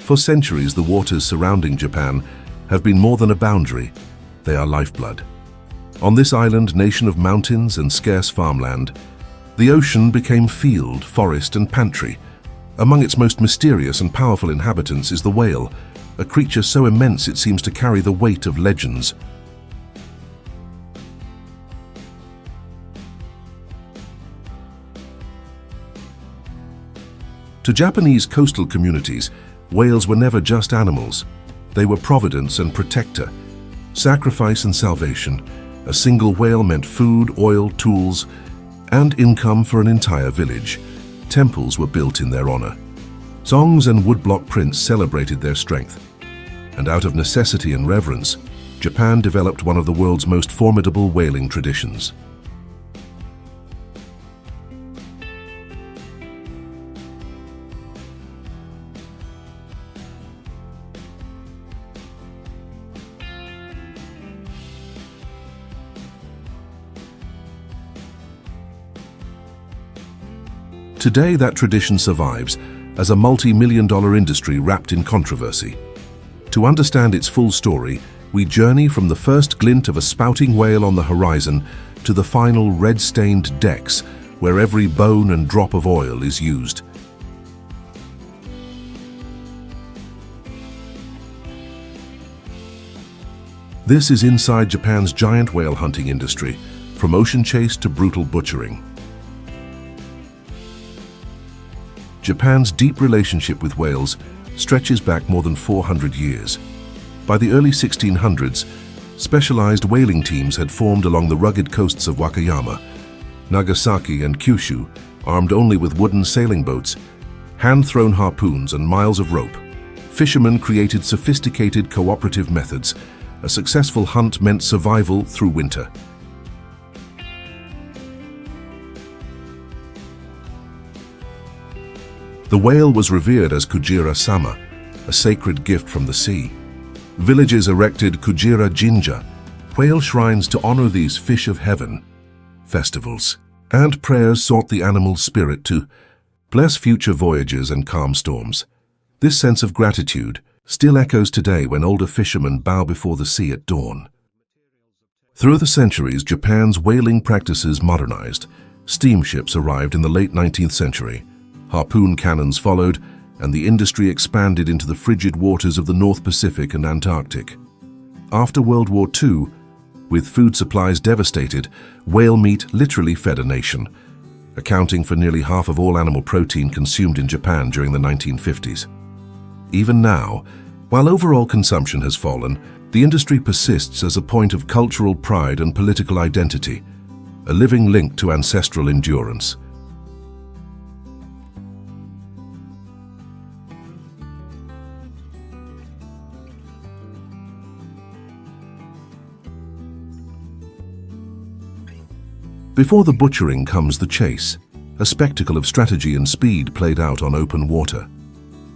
For centuries, the waters surrounding Japan have been more than a boundary. They are lifeblood. On this island, nation of mountains and scarce farmland, the ocean became field, forest, and pantry. Among its most mysterious and powerful inhabitants is the whale, a creature so immense it seems to carry the weight of legends. To Japanese coastal communities, whales were never just animals. They were providence and protector, sacrifice and salvation. A single whale meant food, oil, tools, and income for an entire village. Temples were built in their honor. Songs and woodblock prints celebrated their strength. And out of necessity and reverence, Japan developed one of the world's most formidable whaling traditions. Today, that tradition survives as a multi-million-dollar industry wrapped in controversy. To understand its full story, we journey from the first glint of a spouting whale on the horizon to the final red-stained decks where every bone and drop of oil is used. This is inside Japan's giant whale hunting industry, from ocean chase to brutal butchering. Japan's deep relationship with whales stretches back more than 400 years. By the early 1600s, specialized whaling teams had formed along the rugged coasts of Wakayama, Nagasaki, and Kyushu, armed only with wooden sailing boats, hand-thrown harpoons, and miles of rope. Fishermen created sophisticated cooperative methods. A successful hunt meant survival through winter. The whale was revered as Kujira-sama, a sacred gift from the sea. Villages erected Kujira Jinja, whale shrines to honor these fish of heaven. Festivals and prayers sought the animal's spirit to bless future voyages and calm storms. This sense of gratitude still echoes today when older fishermen bow before the sea at dawn. Through the centuries, Japan's whaling practices modernized. Steamships arrived in the late 19th century. Harpoon cannons followed, and the industry expanded into the frigid waters of the North Pacific and Antarctic. After World War II, with food supplies devastated, whale meat literally fed a nation, accounting for nearly half of all animal protein consumed in Japan during the 1950s. Even now, while overall consumption has fallen, the industry persists as a point of cultural pride and political identity, a living link to ancestral endurance. Before the butchering comes the chase, a spectacle of strategy and speed played out on open water.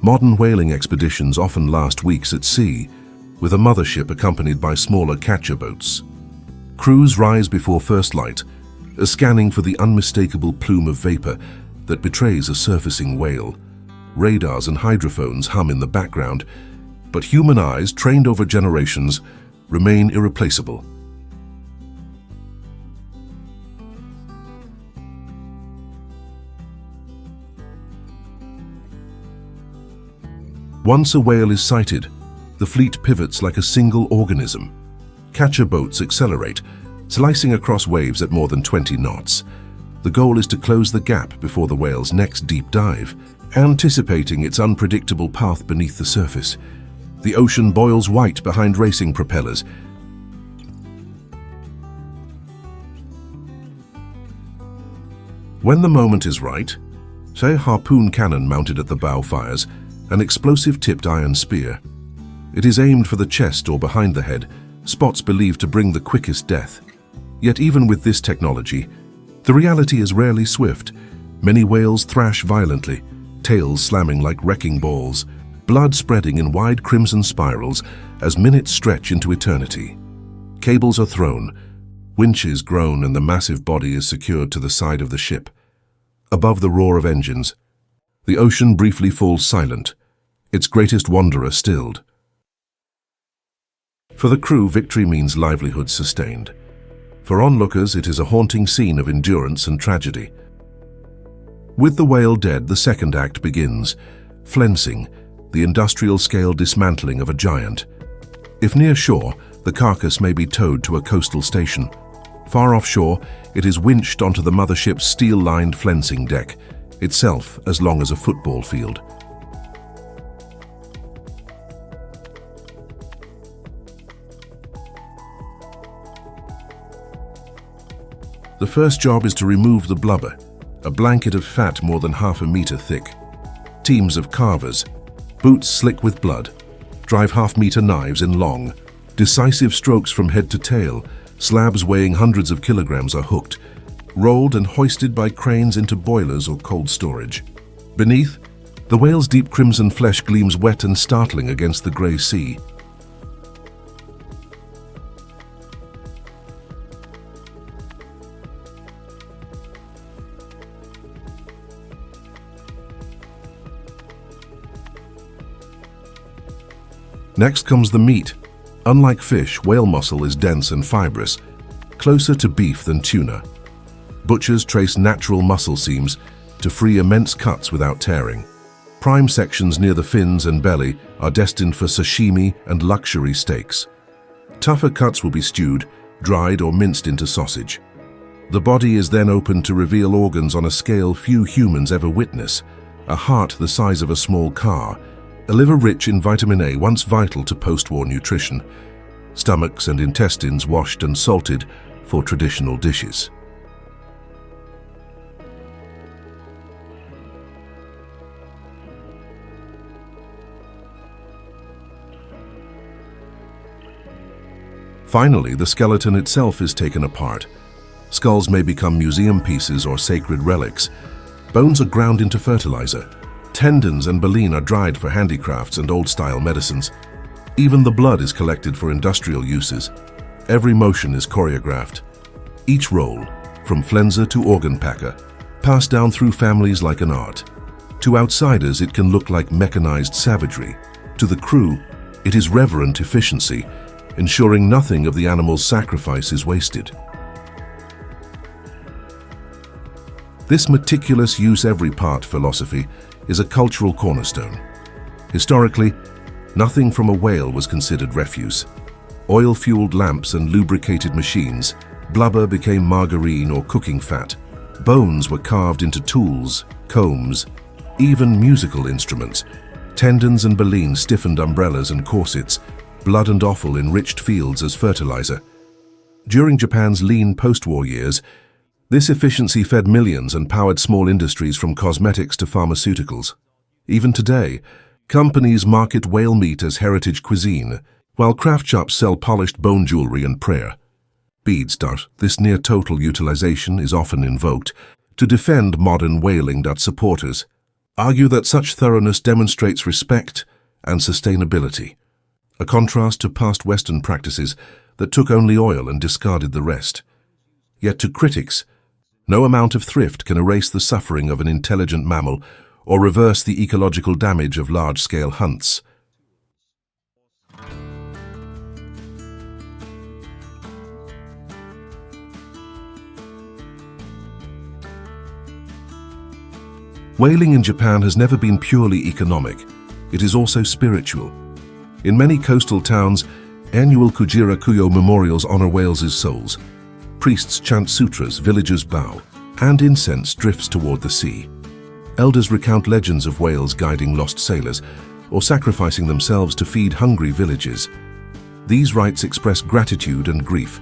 Modern whaling expeditions often last weeks at sea, with a mothership accompanied by smaller catcher boats. Crews rise before first light, scanning for the unmistakable plume of vapor that betrays a surfacing whale. Radars and hydrophones hum in the background, but human eyes, trained over generations, remain irreplaceable. Once a whale is sighted, the fleet pivots like a single organism. Catcher boats accelerate, slicing across waves at more than 20 knots. The goal is to close the gap before the whale's next deep dive, anticipating its unpredictable path beneath the surface. The ocean boils white behind racing propellers. When the moment is right, say a harpoon cannon mounted at the bow fires, an explosive-tipped iron spear. It is aimed for the chest or behind the head, spots believed to bring the quickest death. Yet even with this technology, the reality is rarely swift. Many whales thrash violently, tails slamming like wrecking balls, blood spreading in wide crimson spirals as minutes stretch into eternity. Cables are thrown, winches groan, and the massive body is secured to the side of the ship. Above the roar of engines, the ocean briefly falls silent. its greatest wanderer stilled. For the crew, victory means livelihood sustained. For onlookers, it is a haunting scene of endurance and tragedy. With the whale dead, the second act begins, flensing, the industrial-scale dismantling of a giant. If near shore, the carcass may be towed to a coastal station. Far offshore, it is winched onto the mothership's steel-lined flensing deck, itself as long as a football field. The first job is to remove the blubber, a blanket of fat more than half a meter thick. Teams of carvers, boots slick with blood, drive half-meter knives in long. Decisive strokes from head to tail, slabs weighing hundreds of kilograms are hooked, rolled and hoisted by cranes into boilers or cold storage. Beneath, the whale's deep crimson flesh gleams wet and startling against the grey sea. Next comes the meat. Unlike fish, whale muscle is dense and fibrous, closer to beef than tuna. Butchers trace natural muscle seams to free immense cuts without tearing. Prime sections near the fins and belly are destined for sashimi and luxury steaks. Tougher cuts will be stewed, dried or minced into sausage. The body is then opened to reveal organs on a scale few humans ever witness, a heart the size of a small car, a liver rich in vitamin A once vital to post-war nutrition, stomachs and intestines washed and salted for traditional dishes. Finally, the skeleton itself is taken apart. Skulls may become museum pieces or sacred relics. Bones are ground into fertilizer. Tendons and baleen are dried for handicrafts and old-style medicines. Even the blood is collected for industrial uses. Every motion is choreographed. Each role, from flenser to organ packer, passed down through families like an art. To outsiders, it can look like mechanized savagery. To the crew, it is reverent efficiency, ensuring nothing of the animal's sacrifice is wasted. This meticulous use-every-part philosophy is a cultural cornerstone. Historically, nothing from a whale was considered refuse. Oil-fueled lamps and lubricated machines, blubber became margarine or cooking fat. Bones were carved into tools, combs, even musical instruments. Tendons and baleen stiffened umbrellas and corsets. Blood and offal enriched fields as fertilizer. During Japan's lean post-war years, this efficiency fed millions and powered small industries from cosmetics to pharmaceuticals. Even today, companies market whale meat as heritage cuisine, while craft shops sell polished bone jewelry and prayer. Beads. This near-total utilization is often invoked to defend modern whaling. Supporters argue that such thoroughness demonstrates respect and sustainability, a contrast to past Western practices that took only oil and discarded the rest. Yet to critics, no amount of thrift can erase the suffering of an intelligent mammal or reverse the ecological damage of large-scale hunts. Whaling in Japan has never been purely economic. It is also spiritual. In many coastal towns, annual Kujira Kuyo memorials honor whales' souls. Priests chant sutras, villagers bow, and incense drifts toward the sea. Elders recount legends of whales guiding lost sailors or sacrificing themselves to feed hungry villages. These rites express gratitude and grief,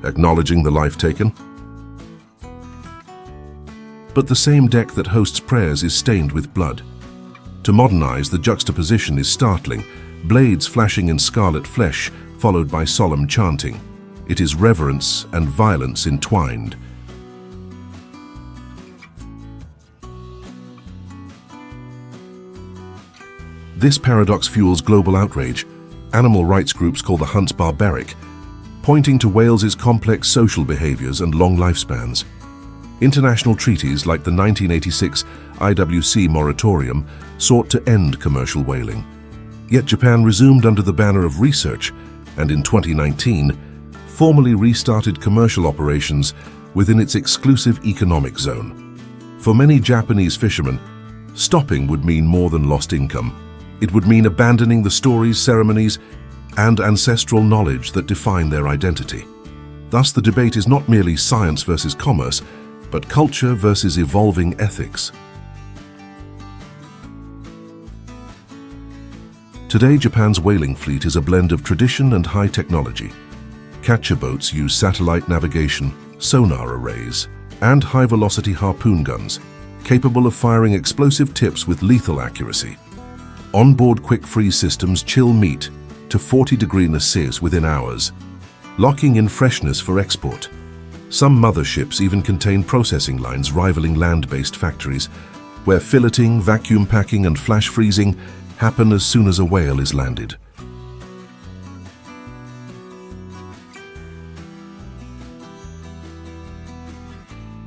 acknowledging the life taken. But the same deck that hosts prayers is stained with blood. To modernize, the juxtaposition is startling, blades flashing in scarlet flesh, followed by solemn chanting. It is reverence and violence entwined. This paradox fuels global outrage. Animal rights groups call the hunts barbaric, pointing to whales' complex social behaviors and long lifespans. International treaties like the 1986 IWC moratorium sought to end commercial whaling. Yet Japan resumed under the banner of research and in 2019 formally restarted commercial operations within its exclusive economic zone. For many Japanese fishermen, stopping would mean more than lost income. It would mean abandoning the stories, ceremonies, and ancestral knowledge that define their identity. Thus, the debate is not merely science versus commerce, but culture versus evolving ethics. Today, Japan's whaling fleet is a blend of tradition and high technology. Catcher boats use satellite navigation, sonar arrays, and high-velocity harpoon guns, capable of firing explosive tips with lethal accuracy. Onboard quick-freeze systems chill meat to 40-degree Celsius within hours, locking in freshness for export. Some motherships even contain processing lines rivaling land-based factories, where filleting, vacuum packing, and flash freezing happen as soon as a whale is landed.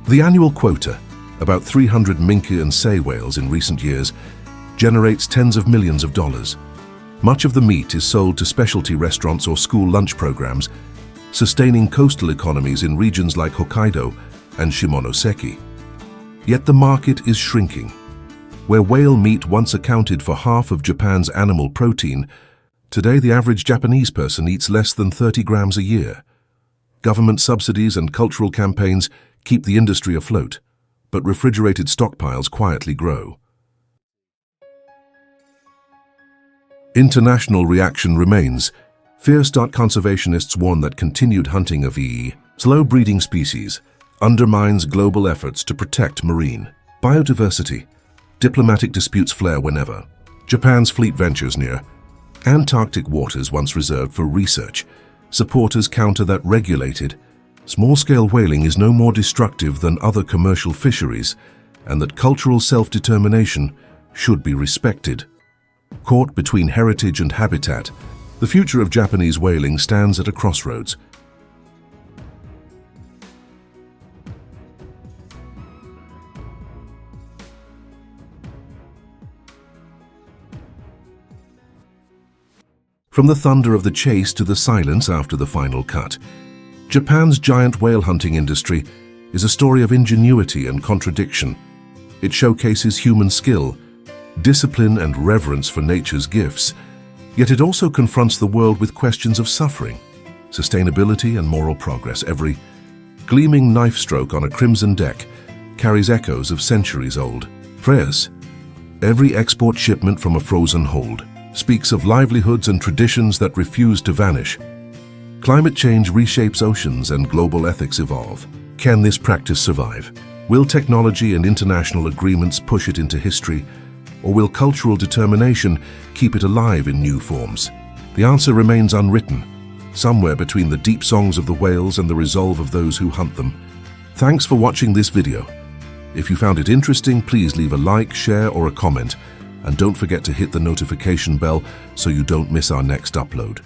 The annual quota, about 300 minke and sei whales in recent years, generates tens of millions of dollars. Much of the meat is sold to specialty restaurants or school lunch programs, sustaining coastal economies in regions like Hokkaido and Shimonoseki. Yet the market is shrinking. Where whale meat once accounted for half of Japan's animal protein, today the average Japanese person eats less than 30 grams a year. Government subsidies and cultural campaigns keep the industry afloat, but refrigerated stockpiles quietly grow. International reaction remains. Fierce conservationists warn that continued hunting of slow-breeding species undermines global efforts to protect marine biodiversity. Diplomatic disputes flare whenever Japan's fleet ventures near Antarctic waters once reserved for research. Supporters counter that regulated, small-scale whaling is no more destructive than other commercial fisheries, and that cultural self-determination should be respected. Caught between heritage and habitat, the future of Japanese whaling stands at a crossroads. From the thunder of the chase to the silence after the final cut, Japan's giant whale hunting industry is a story of ingenuity and contradiction. It showcases human skill, discipline, and reverence for nature's gifts, yet it also confronts the world with questions of suffering, sustainability, and moral progress. Every gleaming knife stroke on a crimson deck carries echoes of centuries-old prayers. Every export shipment from a frozen hold speaks of livelihoods and traditions that refuse to vanish. Climate change reshapes oceans and global ethics evolve. Can this practice survive? Will technology and international agreements push it into history, or will cultural determination keep it alive in new forms? The answer remains unwritten, somewhere between the deep songs of the whales and the resolve of those who hunt them. Thanks for watching this video. If you found it interesting, please leave a like, share, or a comment, and don't forget to hit the notification bell so you don't miss our next upload.